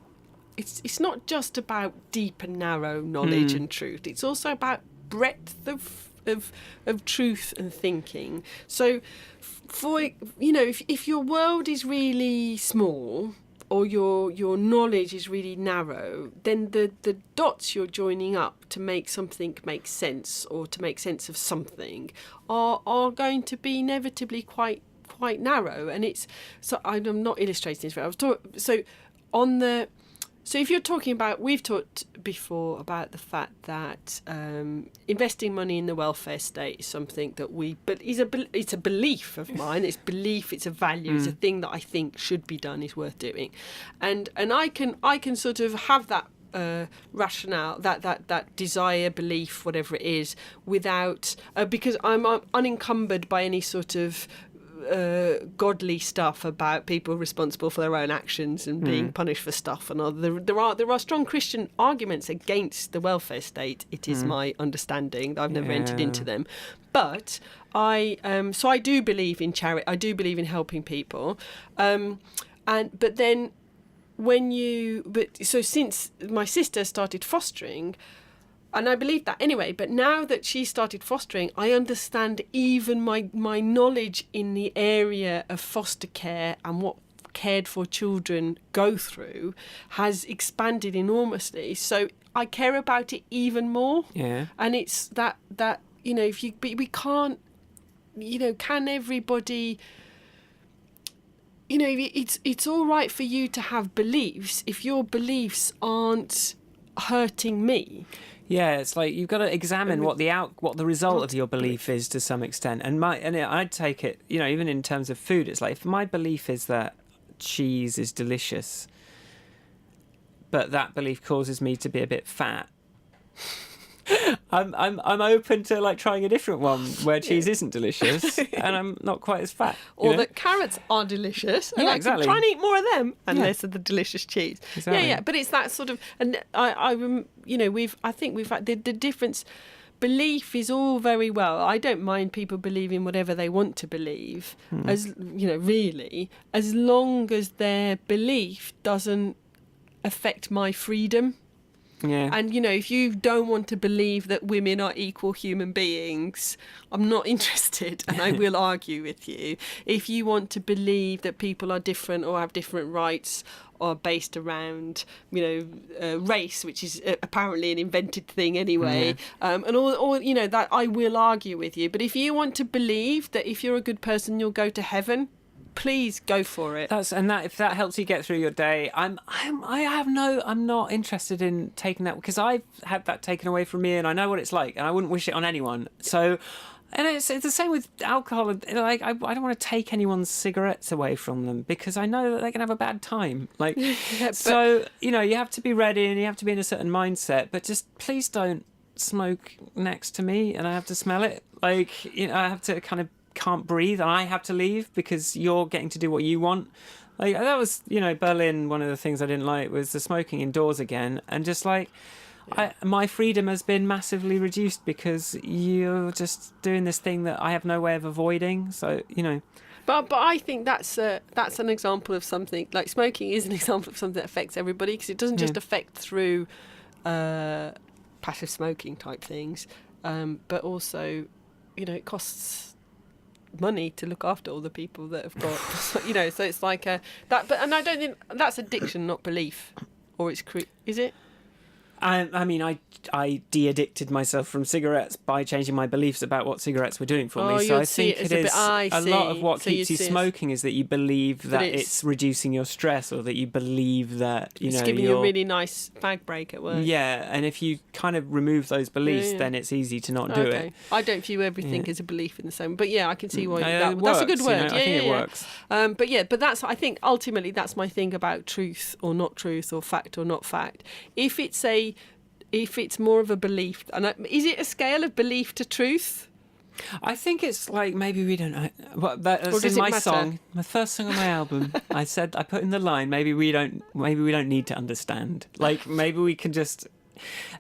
It's not just about deep and narrow knowledge and truth. It's also about breadth of truth and thinking. So, for if your world is really small, or your knowledge is really narrow, then the dots you're joining up to make something make sense, or to make sense of something, are going to be inevitably quite narrow. And it's, so I'm not illustrating this, but I was talking, so if you're talking about, we've talked before about the fact that investing money in the welfare state is something that it's a belief of mine. It's belief. It's a value. It's a thing that I think should be done, is worth doing, and I can sort of have that rationale, that desire, belief, whatever it is, without because I'm unencumbered by any sort of godly stuff about people responsible for their own actions and being punished for stuff, and there are strong Christian arguments against the welfare state. It is my understanding. I've never entered into them, but I do believe in charity. I do believe in helping people, but then since my sister started fostering. And I believe that anyway, but now that she started fostering, I understand even my knowledge in the area of foster care and what cared for children go through has expanded enormously. So I care about it even more. Yeah. And it's that we can't, can everybody, it's all right for you to have beliefs if your beliefs aren't hurting me. Yeah, it's like you've got to examine what the result of your belief is to some extent. And I'd take it, even in terms of food, it's like, if my belief is that cheese is delicious, but that belief causes me to be a bit fat, I'm open to like trying a different one where cheese isn't delicious and I'm not quite as fat. Or that carrots are delicious and I can try and eat more of them and less of the delicious cheese. Exactly. Yeah, but it's that sort of, and I think we've had the difference. Belief is all very well. I don't mind people believing whatever they want to believe, as really, as long as their belief doesn't affect my freedom. Yeah. And, if you don't want to believe that women are equal human beings, I'm not interested, and I will argue with you. If you want to believe that people are different or have different rights, or based around, race, which is apparently an invented thing anyway, and all that, I will argue with you. But if you want to believe that if you're a good person, you'll go to heaven, please go for it. If that helps you get through your day, I'm not interested in taking that, because I've had that taken away from me and I know what it's like and I wouldn't wish it on anyone. So, and it's the same with alcohol. Like, I don't want to take anyone's cigarettes away from them because I know that they can have a bad time. Like, so you have to be ready and you have to be in a certain mindset. But just please don't smoke next to me and I have to smell it. Like, I have to kind of can't breathe and I have to leave because you're getting to do what you want. Like, that was, Berlin, one of the things I didn't like was the smoking indoors again, and just like my freedom has been massively reduced because you're just doing this thing that I have no way of avoiding. So But I think that's an example of something, like smoking is an example of something that affects everybody, because it doesn't just affect through passive smoking type things, but also it costs money to look after all the people that have got so it's like that, but and I don't think that's addiction, not belief. or is it? I mean, I de-addicted myself from cigarettes by changing my beliefs about what cigarettes were doing for me. So I think it is a lot of what keeps you smoking is that you believe that it's reducing your stress, or that you believe that it's giving you a really nice fag break at work. Yeah, and if you kind of remove those beliefs, then it's easy to not do it. I don't view everything as a belief in the same, but I can see why that's a good word. I think it works. But that's, I think ultimately that's my thing about truth or not truth, or fact or not fact. If it's more of a belief, is it a scale of belief to truth? I think it's like, maybe we don't know. Well, that's in my song, my first song on my album. I put in the line, maybe we don't need to understand. Like, maybe we can just.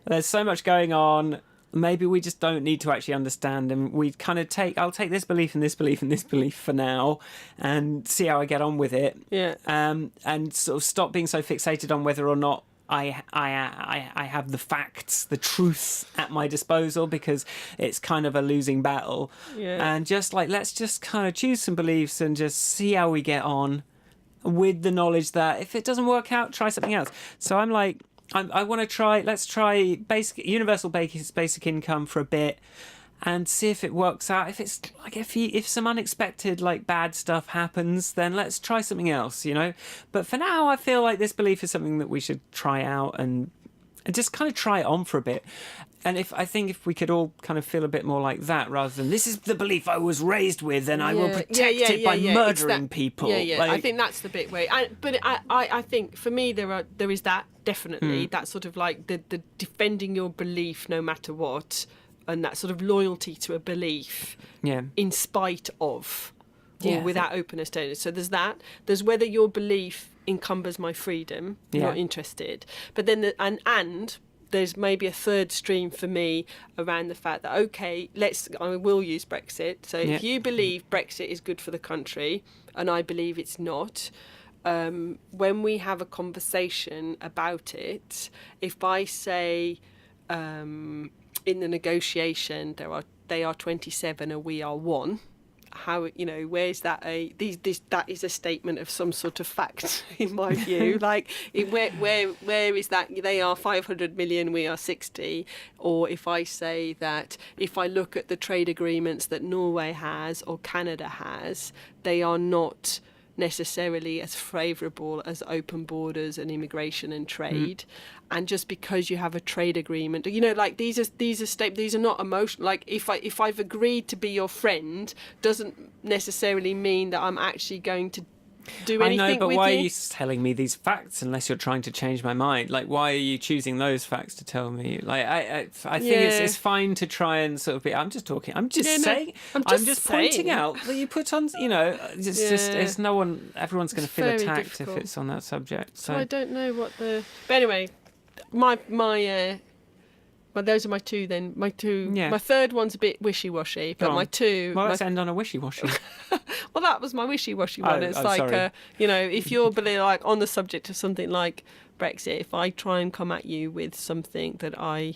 There's so much going on. Maybe we just don't need to actually understand, and we kind of I'll take this belief and this belief and this belief for now, and see how I get on with it. Yeah. And sort of stop being so fixated on whether or not I have the facts, the truth at my disposal, because it's kind of a losing battle. Yeah. And just let's just kind of choose some beliefs and just see how we get on, with the knowledge that if it doesn't work out, try something else. So I'm like, I want to try. Let's try universal basic income for a bit, and see if it works out. If it's like if some unexpected bad stuff happens, then let's try something else, But for now, I feel like this belief is something that we should try out and just kind of try it on for a bit. And if we could all kind of feel a bit more like that, rather than this is the belief I was raised with, and I will protect it by murdering people. Yeah. I think that's the bit where. I think for me there is that definitely that sort of like the defending your belief no matter what. And that sort of loyalty to a belief in spite of or without openness to it. So there's that. There's whether your belief encumbers my freedom, not interested. But then, and there's maybe a third stream for me around the fact that, okay, I will use Brexit. So if you believe Brexit is good for the country and I believe it's not, when we have a conversation about it, if I say... in the negotiation, they are 27 and we are 1. How where's that that is a statement of some sort of fact in my view. Where is that they are 500 million, we are 60? Or if I say that if I look at the trade agreements that Norway has or Canada has, they are not necessarily as favourable as open borders and immigration and trade. And just because you have a trade agreement, these are not emotional. Like if I've agreed to be your friend, doesn't necessarily mean that I'm actually going to do anything with you. I know, but why are you telling me these facts unless you're trying to change my mind? Like, why are you choosing those facts to tell me? Like, I think it's fine to try and sort of be. I'm just talking. I'm just saying. I'm just pointing out that you put on. It's no one. Everyone's going to feel attacked difficult if it's on that subject. So I don't know what the. But anyway, well, those are my two then. My two. Yeah. My third one's a bit wishy-washy, but my two... Well, let's end on a wishy-washy. Well, that was my wishy-washy one. It's sorry. If you're on the subject of something like Brexit, if I try and come at you with something that how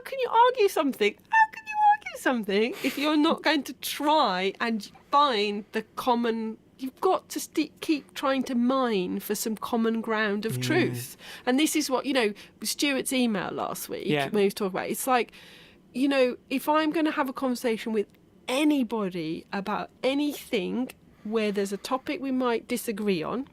can you argue something? How can you argue something if you're not going to try and find the common... You've got to keep trying to mine for some common ground of truth. And this is what, Stuart's email last week, when he was talking about it, it's like, if I'm going to have a conversation with anybody about anything where there's a topic we might disagree on,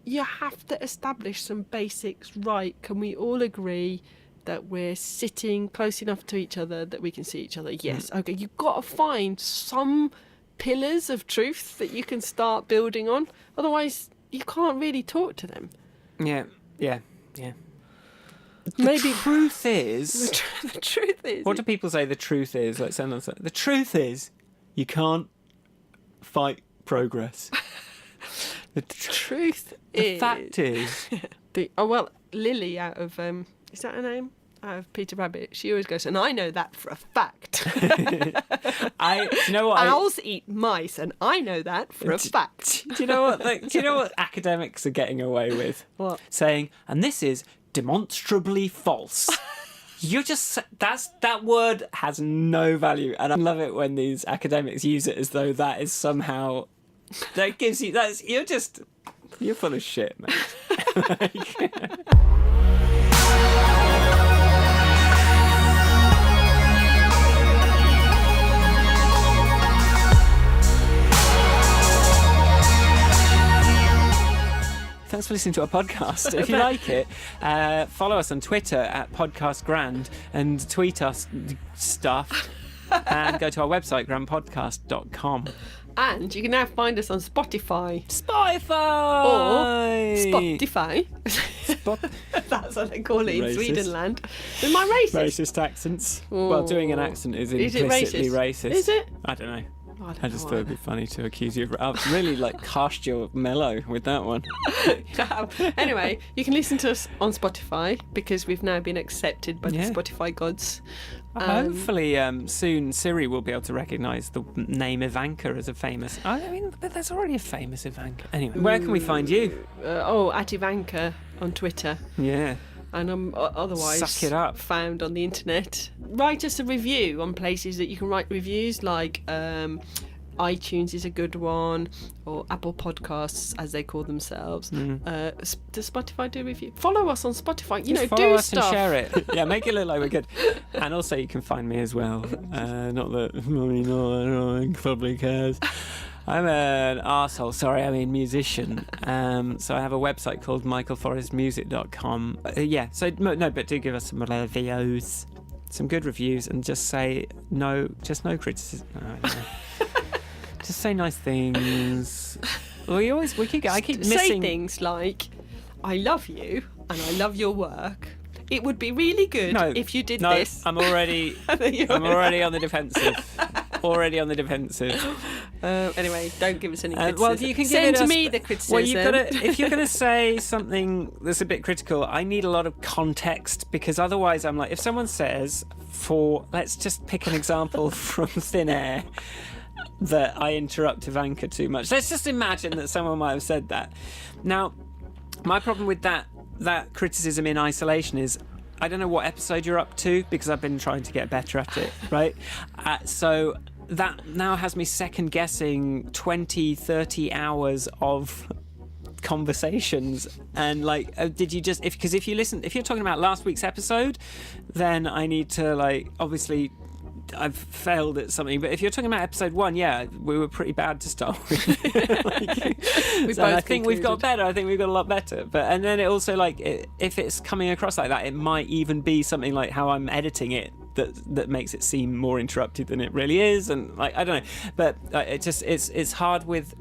you have to establish some basics right. Can we all agree that we're sitting close enough to each other that we can see each other? Yes. Okay, you've got to find some pillars of truth that you can start building on, otherwise you can't really talk to them. The truth is the truth is, what do people say the truth is? Let's end on that. The truth is you can't fight progress. The fact is Lily out of is that her name? Out of Peter Rabbit, she always goes, and I know that for a fact. Owls eat mice, and I know that for a fact. Do you know what? Do you know what academics are getting away with? What? Saying, and this is demonstrably false. You're just that word has no value, and I love it when these academics use it as though that is somehow that gives you you're full of shit, mate. Thanks for listening to our podcast. If you like it, follow us on Twitter at podcastgrand and tweet us stuff and go to our website, grandpodcast.com. And you can now find us on Spotify. Spotify! Or Spotify. That's what they call it in Racist. Sweden land. Am I racist? Racist accents. Well, doing an accent is Is it implicitly racist? racist. Is it? I don't know. I I just thought it'd be funny to accuse you of... I've really, cast your mellow with that one. Anyway, you can listen to us on Spotify because we've now been accepted by the Yeah. Spotify gods. Hopefully, soon Siri will be able to recognise the name Ivanka as a famous... I mean, but there's already a famous Ivanka. Anyway, where can we find you? At Ivanka on Twitter. Yeah. And I'm otherwise Suck it up. found on the internet. Write us a review on places that you can write reviews, like iTunes is a good one, or Apple Podcasts, as they call themselves. Does Spotify do a review? Follow us on Spotify. Just follow do us stuff. and share it. Yeah, make it look like we're good. And also, you can find me as well. Not that no one probably cares. I'm an arsehole. Sorry, I mean musician. So I have a website called michaelforestmusic.com. Yeah, so no, but do give us some reviews, some good reviews, and just say no criticism. No, I don't know. Just say nice things. I keep Say missing things like, I love you and I love your work. It would be really good if you did this. I'm already on the defensive. Already on the defensive. Anyway, don't give us any criticism. Well, you can Send give to me the criticism. Well, if you're going to say something that's a bit critical, I need a lot of context, because otherwise I'm like, if someone says, let's just pick an example from thin air, that I interrupt Ivanka too much. Let's just imagine that someone might have said that. Now, my problem with that criticism in isolation is I don't know what episode you're up to, because I've been trying to get better at it, right? So that now has me second guessing 20-30 hours of conversations, and did you just if you're talking about last week's episode, then I need to obviously I've failed at something. But if you're talking about episode 1, yeah, we were pretty bad to start with. I think we've got better. I think we've got a lot better. And then it also if it's coming across like that, it might even be something like how I'm editing it that makes it seem more interrupted than it really is. And I don't know. But it's hard with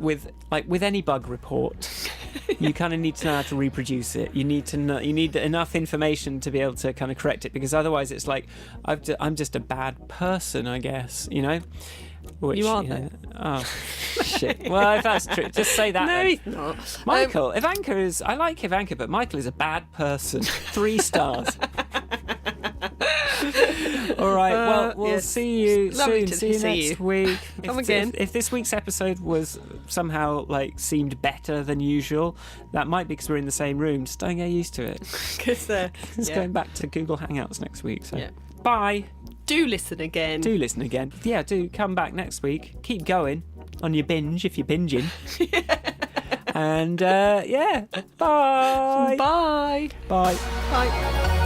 any bug report. You kind of need to know how to reproduce it. You need enough information to be able to kind of correct it, because otherwise it's like I'm just a bad person, I guess, Which, you are then. Oh, shit. Well, if that's true, just say that. No, then. he's not. Michael, Ivanka is... I like Ivanka, but Michael is a bad person. 3 stars. All right, well, we'll see you soon. See you next week. Come again. If this week's episode was somehow, seemed better than usual, that might be because we're in the same room. Just don't get used to it. Because It's going back to Google Hangouts next week, so... Yeah. Bye. Do listen again. Yeah, do come back next week. Keep going on your binge if you're binging. And, yeah. Bye. Bye. Bye. Bye.